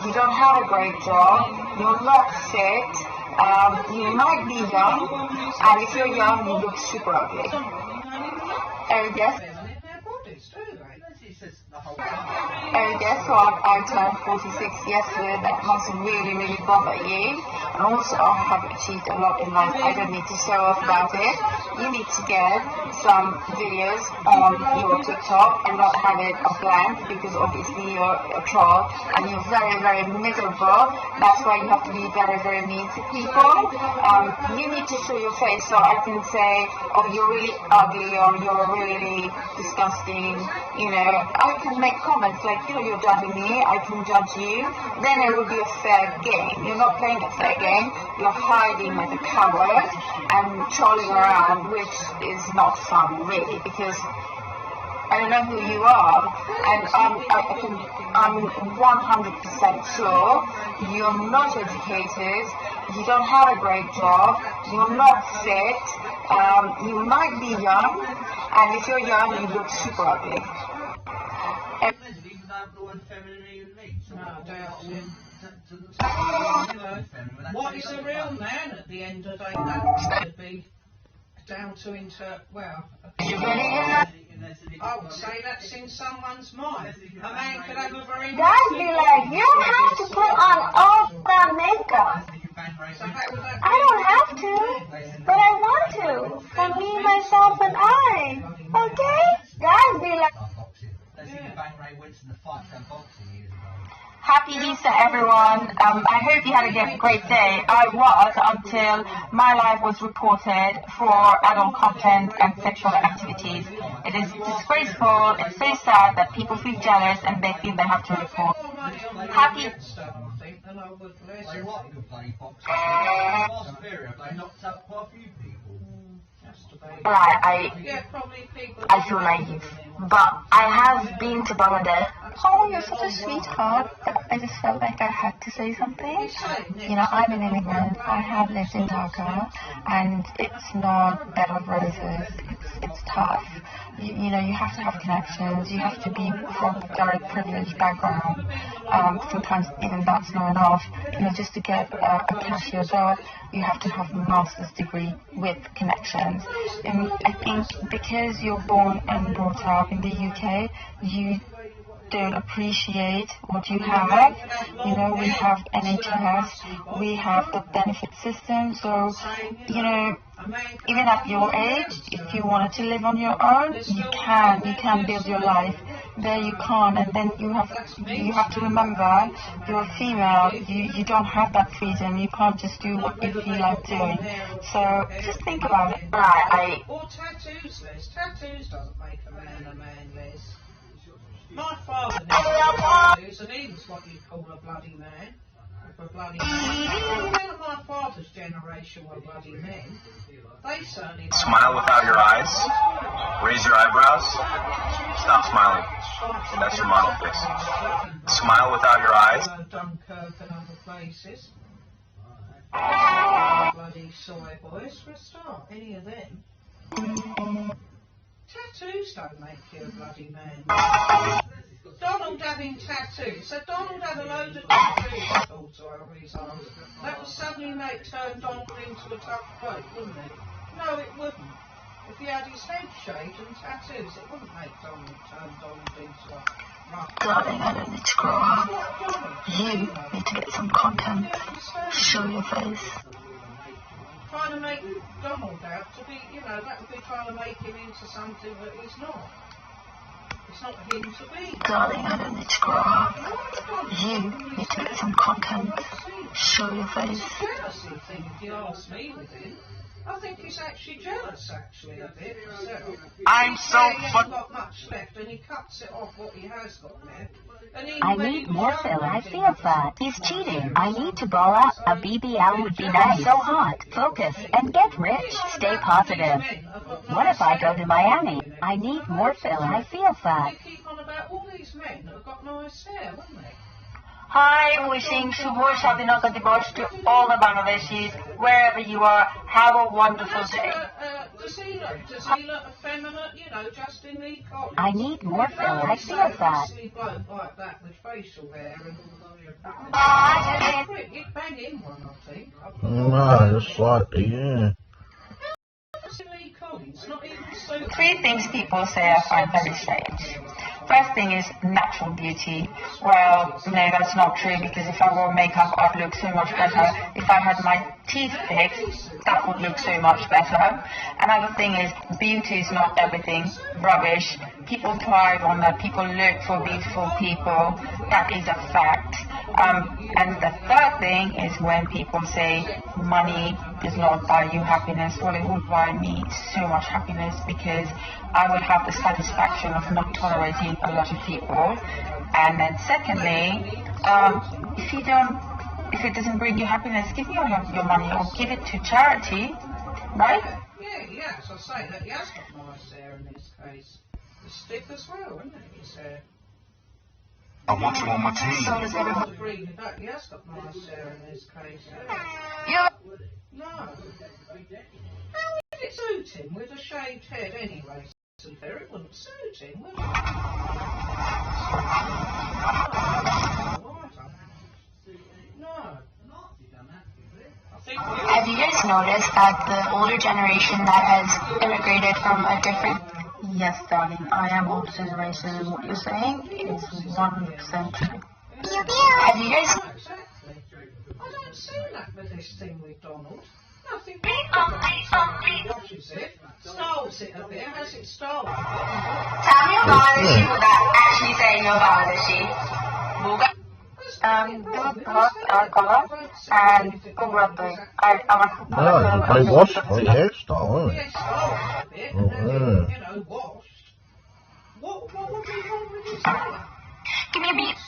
C: you don't have a great job, you're not fit, you might be young, and if you're young, you look super ugly. And guess what? I turned 46 yesterday. That must really, really bother you. And also, I have achieved a lot in life. I don't need to show off about it. You need to get some videos on your TikTok and not have it a blank, because obviously you're a troll and you're very, very miserable. That's why you have to be very, very mean to people. You need to show your face so I can say, oh, you're really ugly or you're really disgusting. You know, I can make comments like, you're judging me, I can judge you. Then it will be a fair game. You're not playing a fair game. You're hiding like a coward and trolling around, which is not fun, really, because I don't know who you are, and I'm 100% sure you're not educated, you don't have a great job, you're not fit, you might be young, and if you're young, you look super ugly.
B: What is a real man at the end of the day? That would be down to I would say that's in someone's mind. A man could have a very
C: Guys be like, you don't have to put on all that makeup. I don't have to, but I want to. For me, myself, and I. Okay? Guys be like... Happy Easter, everyone. I hope you had a great day. I was until my life was reported for adult content and sexual activities. It is disgraceful. It's so sad that people feel jealous and they feel they have to report. Happy... I feel naive. But I have been to Bangladesh.
E: Oh, you're such a sweetheart. I just felt like I had to say something. You know, I'm an immigrant. I have lived in Dhaka, and it's not bed of roses. It's tough. You know, you have to have connections. You have to be from a very privileged background. Sometimes even that's not enough. You know, just to get a cashier job, you have to have a master's degree with connections. And I think because you're born and brought up in the UK, you don't appreciate what you have. You know, we have NHS, we have the benefit system, so, you know, even at your age, if you wanted to live on your own, you can build your life. There you can't, and then you have to remember, you're a female, you don't have that freedom, you can't just do what you feel like doing. So just think about it.
B: Or tattoos, Liz. Tattoos doesn't make a man, Liz. My father never had tattoos, and he was what you'd call a bloody man. A bloody man. None of my father's generation were bloody men. They certainly...
F: Smile without your eyes. Raise your eyebrows. Stop smiling. That's your model face. Smile without your eyes.
B: Dunkirk and other places. Bloody soy boys, for a start. Any of them. Tattoos don't make you a bloody man. Donald having tattoos. So Donald had a load of tattoos, that would suddenly turn Donald into a tough bloke, wouldn't it? No, it wouldn't. If he had his head shaved and tattoos, it wouldn't make Donald turn Donald into a rough.
C: Darling, I don't need to grow up. You need to get some content. Show your face.
B: Trying to make Donald out to be, you know, that would be trying to make him into something that he's not. It's not him to be.
C: Darling, I don't need to grow up. You need to get some content. Show your face.
B: It's a jealousy thing, if you ask me, with him. I think he's actually jealous, actually, a bit himself.
F: I'm so
B: he hasn't got much left, and he cuts it off what he has got left.
G: I need more Phil. I feel fat. He's cheating. I need to ball out. A BBL would be nice. So hot. Focus and get rich. Stay positive. What if I go to Miami? I need more Phil. I feel fat.
B: They keep on about all these men that have got nice hair, wouldn't they?
C: Hi, wishing Shubho Shabinaka Dibosh to all the Bangladeshis, wherever you are. Have a wonderful day.
B: Does he look effeminate, you know, just in the college?
G: I need more Phil. I feel fat.
B: Bloke like that with facial hair and... You'd bang in one, I think.
A: No, just like, yeah.
C: Three things people say I find very strange. First thing is natural beauty. Well, no, that's not true, because if I wore makeup, I'd look so much better. If I had my teeth fixed, that would look so much better. Another thing is beauty is not everything. Rubbish. People thrive on that. People look for beautiful people. That is a fact. And the third thing is when people say money does not buy you happiness. Well, it would buy me so much happiness, because I would have the satisfaction of not tolerating a lot of people. And then secondly, if it doesn't bring you happiness, give me all your money or give it to charity, right?
B: Yeah, so I say that he has got nice hair in this case. His stick as well, isn't it, his hair?
F: I want you on my team.
B: So does everyone agree with that? He has got nice hair in this case.
C: Yeah.
B: No. How would it suit him with a shaved head anyway? It wouldn't suit him, would it? No.
C: Have you guys noticed that the older generation that has immigrated from a different... Yes, darling, I am older generation, and what you're saying is 100% true. Have you guys...
B: Exactly. I don't see that with this thing with Donald. Nothing watches it, stoles it a bit, has it stolen?
C: Tell me about the sheep without actually saying no about the sheep. And
A: No, they wash my hairstyle, isn't it?
B: You know, washed. What would be wrong with his hair?
C: Give me a beat.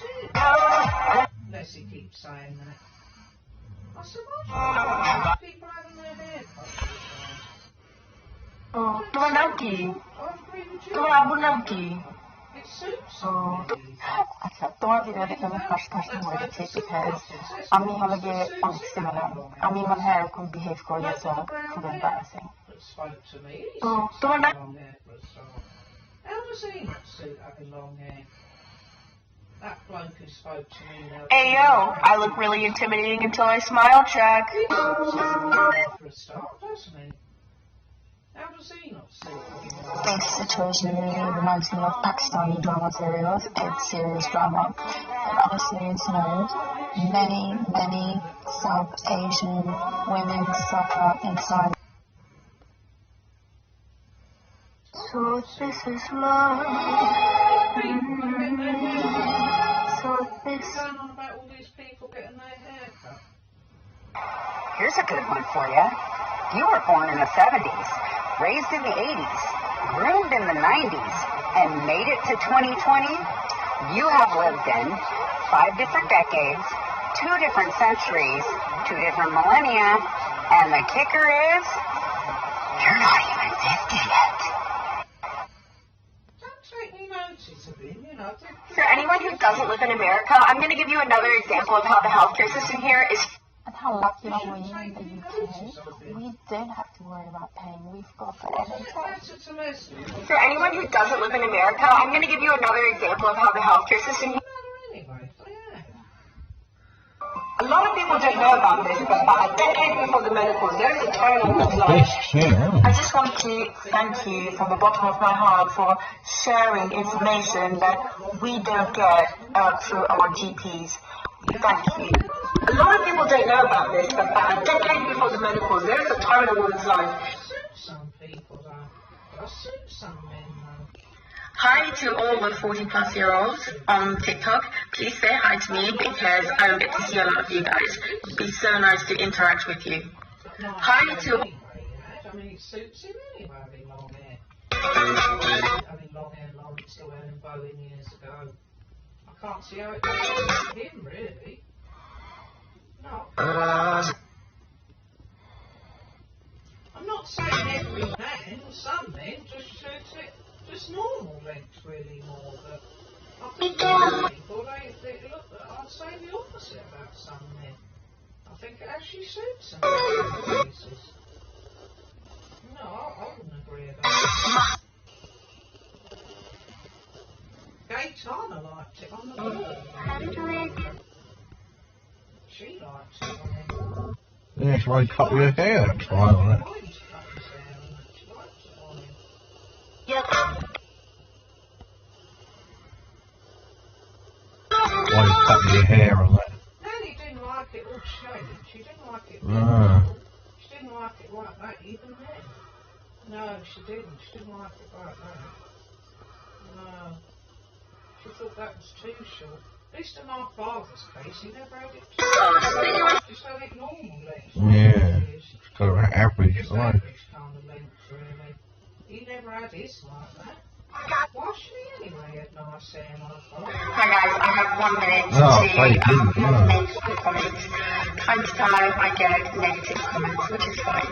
B: Unless he keeps saying that. I said, why people having their hair cut?
E: Oh, তোমার নাম কি?
B: I agree with you.
E: তোমার আব্বুর নাম কি?
B: It suits
E: ও আচ্ছা, তোমার video দেখে আমি হাসতে মরে গেছি because আমি হলো গিয়ে অনেক সিমিলার। আমি মনে হয় এরকম বিহেভ করি, so খুব embarrassing.
B: that spoke to me. He
E: Oh,
B: suits
E: তোমার নাম?
B: long hair for a start. How does he not suit having long hair? That bloke who spoke to me now.
D: Hey yo, I look really intimidating until I smile check.
B: He suits long hair for a start, doesn't he? How does he not suit having long hair?
E: This situation really reminds me of Pakistani drama serials. It's serious drama. And honestly, it's many South Asian women suffer inside. So this is love. So this.
B: Going on about all these people getting their hair cut.
G: Here's a good one for you. You were born in the 70s, raised in the 80s, groomed in the 90s, and made it to 2020. You have lived in 5 different decades, 2 different centuries, 2 different millennia, and the kicker is, you're not even 50 yet.
B: Don't take any notice of him, you know.
D: For anyone who doesn't live in America, I'm going to give you another example of how the healthcare system here is.
E: And how lucky are we in the UK? We don't have to worry about paying. We've got the NHS.
B: Better to listen.
D: For anyone who doesn't live in America, I'm going to give you another example of how the healthcare system here.
B: Anyway, yeah.
D: A lot of people don't know about this, but by a decade before the menopause, there's a time in one's life.
E: I just want to thank you from the bottom of my heart for sharing information that we don't get through our GPs. Thank you.
D: A lot of people don't know about this, but by a decade before the menopause, there's a time in a woman's life.
B: Suits some people, though. But I suit some men, though.
H: Hi to all the 40-plus-year-olds on TikTok. Please say hi to me because I don't get to see a lot of you guys. It'd be so nice to interact with you. Hi to...
B: Anyway, I mean, it suits him anyway, having long hair. Having long hair, Lawrence still having bowing years ago. I can't see how it goes with him, really. No. I'm not saying every man, some men just suits it, just normal length really more, but I think some people, they look, I'd say the opposite about some men. I think it actually suits them in places. No, I wouldn't agree with that. Gaetana liked it on the board. She liked it on him.
A: Yeah, that's why you cut your hair. That's why, on it.
B: Mine cut his hair and she liked it on him.
A: Why you cut your hair on that?
B: Nanny didn't like it all shaved. She didn't like it.
A: Ah.
B: She didn't like it like that even then. No, she didn't. She didn't like it like that. No. She thought that was too short. At least in my father's case, he never had it too short. Just had it normal length.
A: Yeah. It's got an average
B: Just
A: life.
B: average kind of length, really. He never had his like that. Why should he anyway have nice hair like that?
H: Hi guys, I have 1 minute
A: No,
H: to
A: I didn't, no.
H: make some comments. Time to time I get negative comments, which is fine.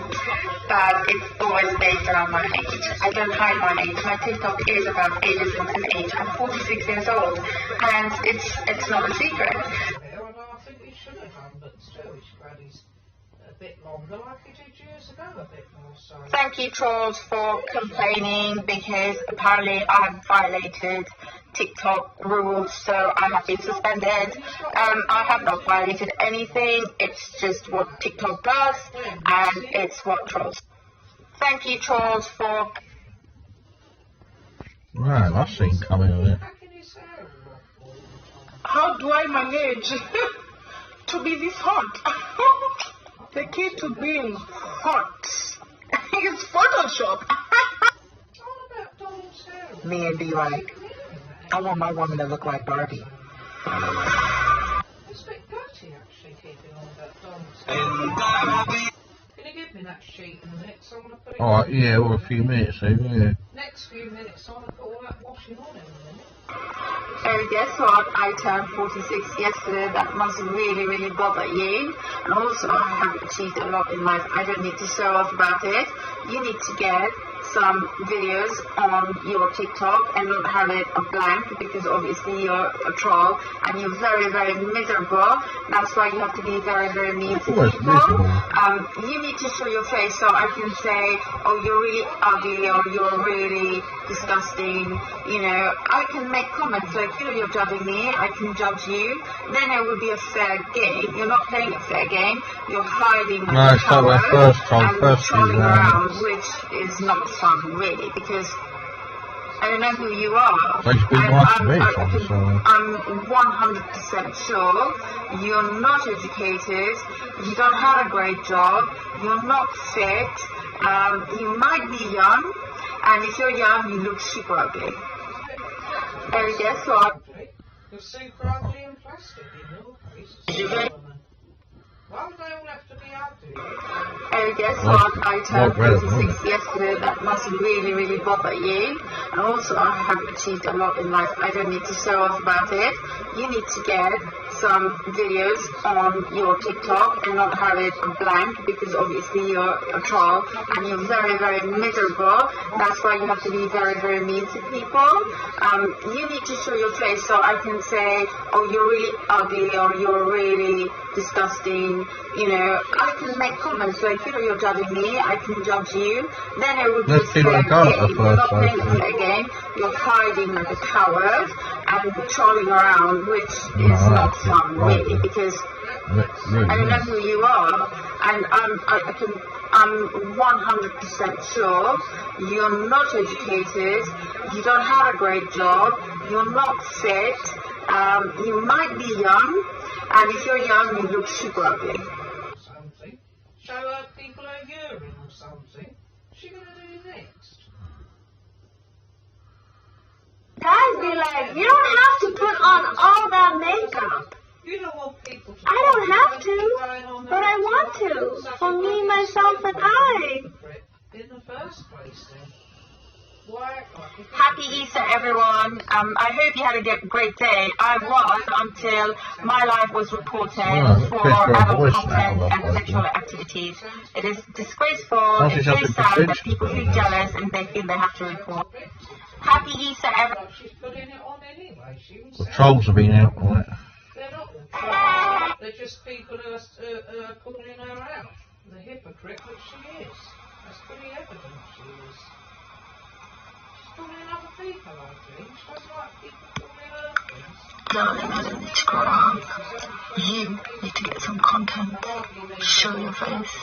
H: But it's always based around my age. I don't hide my age. My TikTok is about ageism and age. I'm 46 years old and it's not a secret.
B: I think he should have done, but still he should have had his a bit longer like he did years ago, a bit more so.
H: Thank you, trolls, for complaining because apparently I have violated TikTok rules, so I have been suspended. I have not violated anything. It's just what TikTok does, and it's what trolls. Thank you, trolls, for...
A: Right, I've seen coming of it.
B: Back in his hair all the time.
D: How do I manage to be this hot? The key to being hot is Photoshop.
B: What about Donald's hair?
G: Me and be like, I want my woman to look like Barbie.
B: It's a bit gutty actually keeping all that Donald's hair. Can you give me that sheet in a minute? So I want to put it
A: Alright, yeah, well, a few minutes, yeah.
B: next few minutes. I want to put all that washing on in a minute.
H: And guess what? I turned 46 yesterday. That must really, really bother you. And also, I have achieved a lot in life. I don't need to show off about it. You need to get some videos on your TikTok and not have it a blank, because obviously you're a troll and you're very, very miserable. That's why you have to be very, very mean to people. You need to show your face so I can say, oh, you're really ugly, or you're really disgusting. You know, I can make comments like, you know, you're judging me, I can judge you. Then it will be a fair game. You're not playing a fair game. You're hiding like a coward and trolling around, which is not fun, really, because I don't know who you are. I'm 100% sure you're not educated, you don't have a great job, you're not fit, you might be young, and if you're young, you look super ugly. And guess what?
B: You're super ugly and plastic in your face. Why would they all have to be ugly?
H: And guess what? I turned 36 yesterday. That must really, really bother you. And also, I have achieved a lot in life. I don't need to show off about it. You need to get some videos on your TikTok and not have it blank, because obviously you're a troll and you're very, very miserable. That's why you have to be very, very mean to people. You need to show your face so I can say, oh, you're really ugly, or you're really disgusting. You know, I can make comments like, you know, you're judging me, I can judge you. Then it would be a fair game. You're not playing a fair game. You're hiding like a coward and trolling around, which is not fun, really, because I don't know who you are, and I'm 100% sure you're not educated, you don't have a great job, you're not fit, you might be young, and if you're young, you look super ugly.
B: Something. Show her people her urine or something. What's she going to do next?
C: Guys be like, you don't have to put on all that makeup.
B: You don't want people to...
C: I don't have to, but I want to. For me, myself, and I.
B: In the first place, then. Why?
H: Happy Easter, everyone. I hope you had a great day. I was, until my life was reported for adult content and sexual activities. It is disgraceful. It's very sad that people feel jealous and they feel they have to report. Happy Easter, everyone.
B: She's putting it on anyway.
A: The trolls have been out on it.
B: They're not the trolls. They're just people who are calling her out. The hypocrite that she is. That's pretty evident she is. Calling other people ugly. She doesn't like people calling her things.
E: Darling, I don't need to grow up. You need to get some content. Show your face.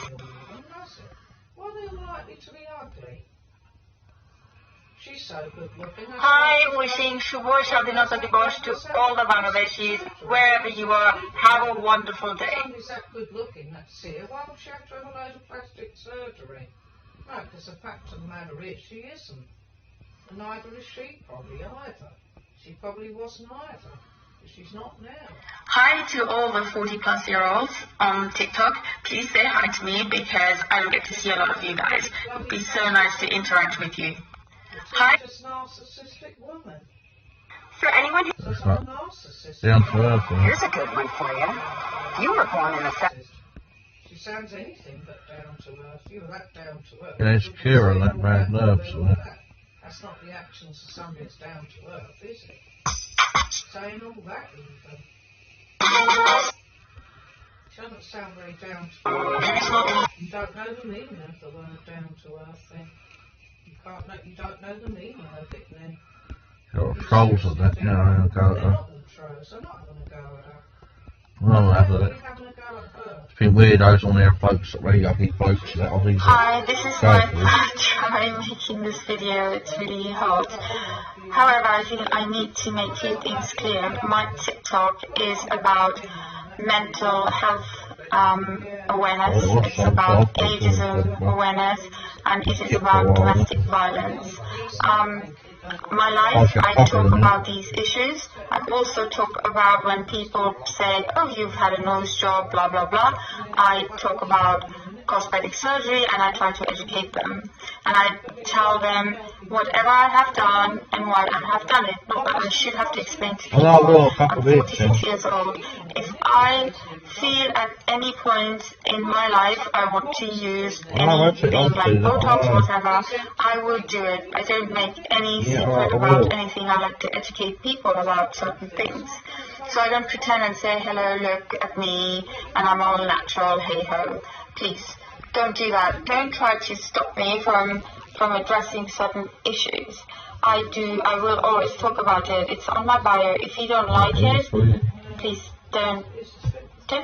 B: Why are they likely to be ugly? She's so good looking.
H: Hi, wishing Shubho Shadinata Dibosh to all the Bangladeshis, wherever you are. Have a wonderful day.
B: Is that good looking, that's Siyaa? Why would she have to have a load of plastic surgery? No, because the fact of the matter is, she isn't. And neither is she probably either. She probably wasn't either. But she's not now.
H: Hi to all the 40-plus-year-olds on TikTok. Please say hi to me, because I don't get to see a lot of you guys. It would be so nice to interact with you. Hi.
B: Just narcissistic woman.
H: For anyone who...
B: That's not a narcissist.
A: Down to earth.
G: Here's a good one for you. You were born in a...
B: She sounds anything but down to earth. You were that down to earth.
A: Yeah, it's pure and that bad nerves.
B: That's not the actions of somebody that's down to earth, is it? Saying all that even. She doesn't sound very down to earth. You don't know the meaning of the word down to earth then. You don't know the meaning of it then.
A: Got trolls of that, you know, and go at
B: They're
A: her.
B: not all trolls. I'm not having a go at her.
A: Well, after that.
B: Having a go at her.
A: It's been weirdos on there, folks, really ugly folks that I've
H: Hi, this is my first time making this video. It's really hot. However, I think I need to make two things clear. My TikTok is about mental health awareness. It's about ageism awareness, and it is about domestic violence. My life, I talk about these issues. I also talk about when people say, oh, you've had a nose job, blah, blah, blah. I talk about cosmetic surgery, and I try to educate them. And I tell them whatever I have done and why I have done it. Not that I should have to explain to people. I'm 46 years old. If I feel at any point in my life I want to use anything like Botox or whatever, I will do it. I don't make any secret about anything. I like to educate people about certain things. So I don't pretend and say, hello, look at me, and I'm all natural, hey ho. Please, don't do that. Don't try to stop me from addressing certain issues. I will always talk about it. It's on my bio. If you don't like it, please don't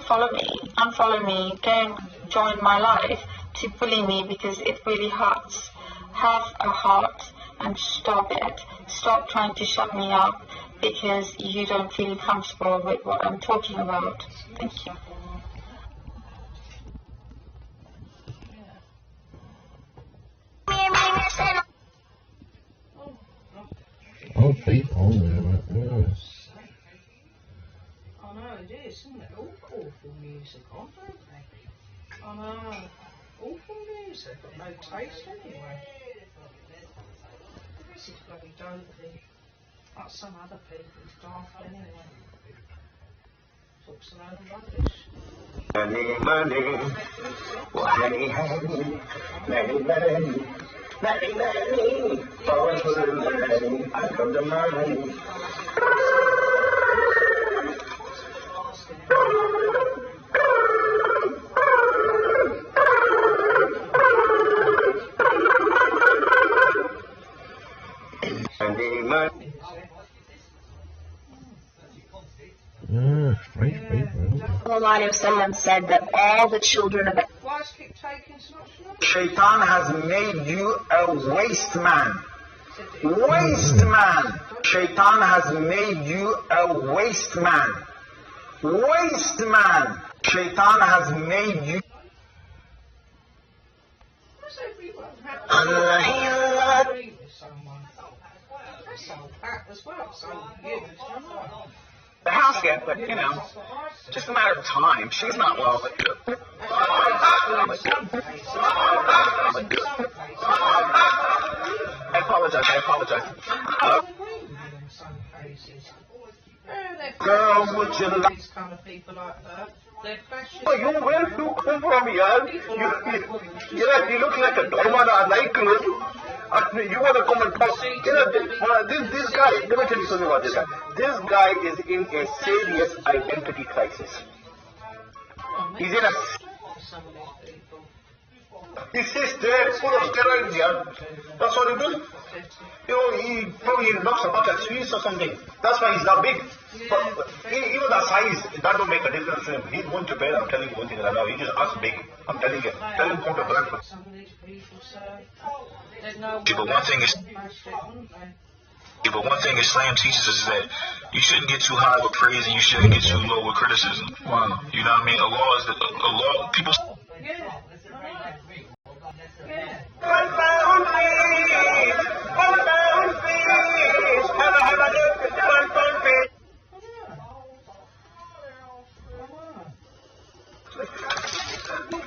H: follow me, unfollow me, don't join my life to bully me, because it really hurts. Have a heart and stop it. Stop trying to shut me up because you don't feel comfortable with what I'm talking about. Thank you.
A: Oh, people, yes.
B: I know it is, isn't it? Awful music on, don't they? I know. Awful music, but no taste anyway. This is bloody dopey. Like some other people's daft anyway. Talks a load of rubbish.
F: Money, money, oh, honey, honey, money, money, money, money, powerful money, I come to money. Money, money.
A: Strange people.
D: Online, if someone said that all the children of
B: Why does keep taking so much money?
F: Shaitan has made you a waste man. Waste man. Shaitan has made you a waste man. Waste man. Shaitan has made you.
B: Why's everyone happy to agree with someone? That's old hat as well, so you,
F: The house yet, but you know, just a matter of time. She's not well. I apologize. Girl, would you like?
B: These kind of people like her, they're fascist.
F: Oh, you where you come from, yaar? You look like a doormat. I like you. You want to come and talk? This guy. Let me tell you something about this guy. This guy is in a serious identity crisis. He's in a. He says they're full of steroids, yeah. That's what he does. You know, he probably knocks about like Swiss or something. That's why he's not big. But even the size, that don't make a difference to him. He's going to bed, I'm telling you one thing right now. He just acts big. I'm telling you. Tell him come to Bradford.
I: But one thing Islam teaches us is that you shouldn't get too high with praise and you shouldn't get too low with criticism. Wow. You know what I mean? Allah, people.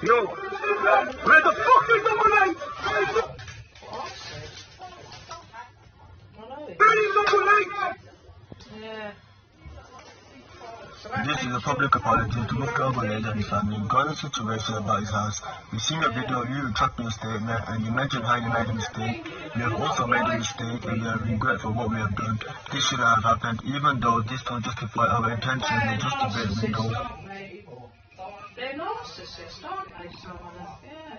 F: Yo, where the fuck is the money? Where is the money?
B: Yeah.
I: This is a public apology to Mr. Obalej and his family. Regarding the situation about his house, we've seen your video, you retracted your statement, and you mentioned how you made a mistake. We have also made a mistake, and we are regretful for what we have done. This shouldn't have happened, even though this don't justify our intentions and just a bit of Bigo.
B: They're narcissists, aren't they, some of them? Yeah.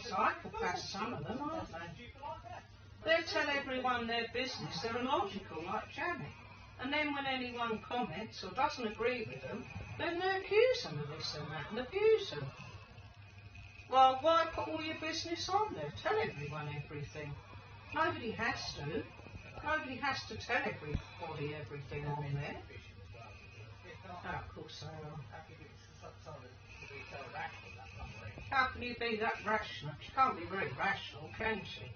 B: Psychopaths, some of them, aren't they? They tell everyone their business, they're illogical, like Janet. And then when anyone comments or doesn't agree with them, then they accuse them of this and that and abuse them. Well, why put all your business on there? Tell everyone everything. Nobody has to. Nobody has to tell everybody everything on there. Oh, of course they are. How can you be that rational? She can't be very rational, can she?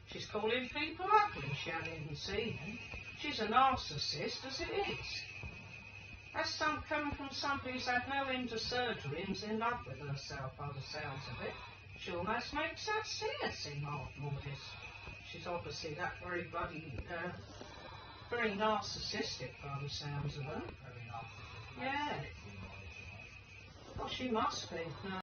B: She's calling people ugly. She hasn't even seen them. She's a narcissist as it is. That's coming from somebody who's had no end of surgery and's in love with herself by the sounds of it. She almost makes that Siyaa seem old, Mortis. She's obviously that very bloody, very narcissistic by the sounds of her. Yeah. Well, she must be.